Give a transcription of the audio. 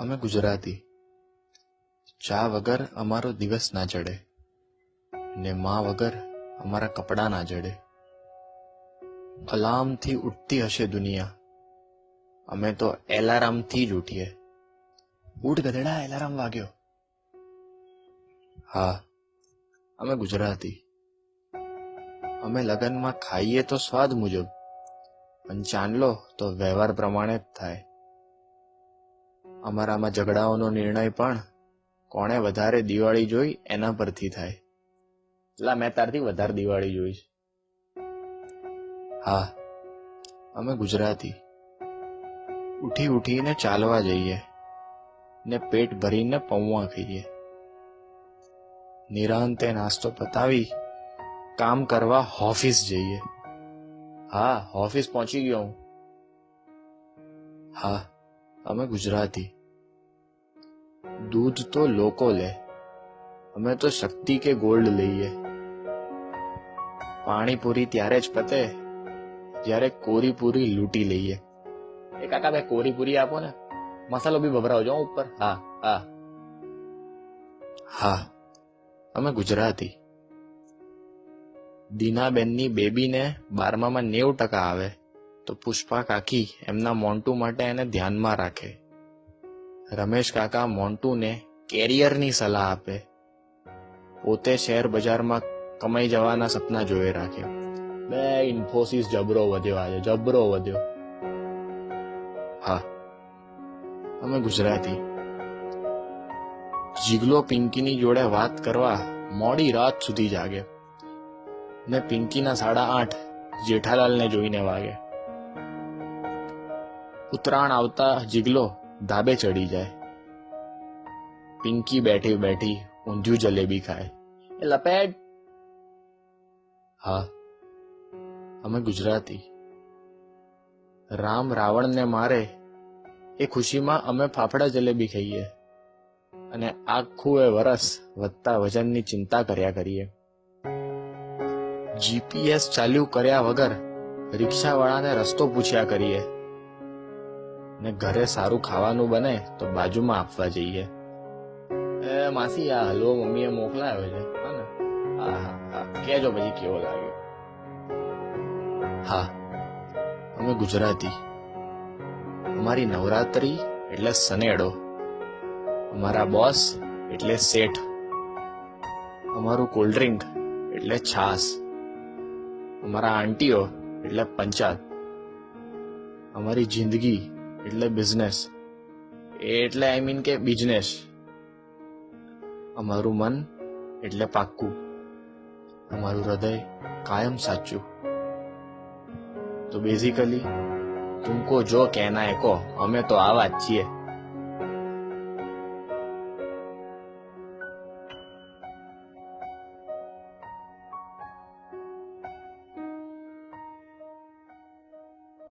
અમે ગુજરાતી. ચા વગર અમારો દિવસ ના ચડે ને માં વગર અમારા કપડાં ના જડે. અલાર્મથી ઉઠતી હશે દુનિયા, અમે તો એલાર્મથી જ ઉઠીએ. ઉઠ ગધેડા, એલાર્મ વાગ્યો. હા, અમે ગુજરાતી. અમે લગનમાં ખાઈએ તો સ્વાદ મુજબ, પણ ચાંદલો તો વ્યવહાર પ્રમાણે જ થાય. અમારામાં ઝઘડાઓનો નિર્ણય પણ કોણે વધારે દિવાળી જોઈ એના પરથી થાય. એટલે મેં તારથી વધારે દિવાળી જોઈશ. હા, અમે ગુજરાતી. ઉઠી ઉઠીને ચાલવા જઈએ ને પેટ ભરીને પૌવા ખાઈએ. નિરાંતે નાસ્તો પતાવી કામ કરવા ઓફિસ જઈએ. હા, ઓફિસ પહોંચી ગયો હું. હા, અમે ગુજરાતી. દૂધ તો લોકો લે, અમે તો શક્તિ કે ગોલ્ડ લઈએ. પાણીપુરી ત્યારે જ પતે જ્યારે કોરીપુરી લૂંટી લઈએ. એ કાકા બે કોરીપુરી આપો ને, મસાલો બી ભભરાવજો ઉપર. હા હા હા, અમે ગુજરાતી. દીનાબેનની બેબીને 12માં 90% આવે તો પુષ્પા કાકી એમના મોન્ટુ માટે એને ધ્યાનમાં રાખે. રમેશ કાકા મોન્ટુને કેરિયરની સલાહ આપે. પોતે શેર બજારમાં કમાઈ જવાના સપના જોઈ રાખે. બે ઇન્ફોસિસ જબરો વધ્યો, આજે જબરો વધ્યો. હા, અમે ગુજરાતી. જીગલો પિંકીની જોડે વાત કરવા મોડી રાત સુધી જાગે ને પિંકીના 8:30 જેઠાલાલને જોઈને વાગે. ઉત્તરાયણ આવતા જીગલો ધાબે ચડી જાય. પિંકી બેઠી બેઠી ઊંધિયું જલેબી ખાય. એ લપેટ. હા, અમે ગુજરાતી. રામ રાવણને મારે એ ખુશીમાં અમે ફાફડા જલેબી ખાઈએ અને આખું એ વરસ વધતા વજનની ચિંતા કર્યા કરીએ. જીપીએસ ચાલ્યું કર્યા વગર રિક્ષાવાળાને રસ્તો પૂછ્યા કરીએ ને ઘરે સારું ખાવાનું બને તો બાજુમાં આપવા જઈએ. એ માસી, આ હલવો મમ્મીએ મોકલાયો છે. હા હા, કેજો પછી કેવો લાગ્યો. હા, અમે ગુજરાતી. અમારી નવરાત્રી એટલે સનેડો, અમારા બોસ એટલે શેઠ, અમારું કોલ્ડ ડ્રિંક એટલે છાસ, અમારા આંટીઓ એટલે પંચાત, અમારી જિંદગી એટલે બિઝનેસ, એટલે આઈ મીન કે બિઝનેસ, અમારું મન એટલે પાક્કું, અમારું હૃદય કાયમ સાચું. તો બેઝિકલી તુમકો જો કહેના હે કહો, અમે તો આવા જ છીએ.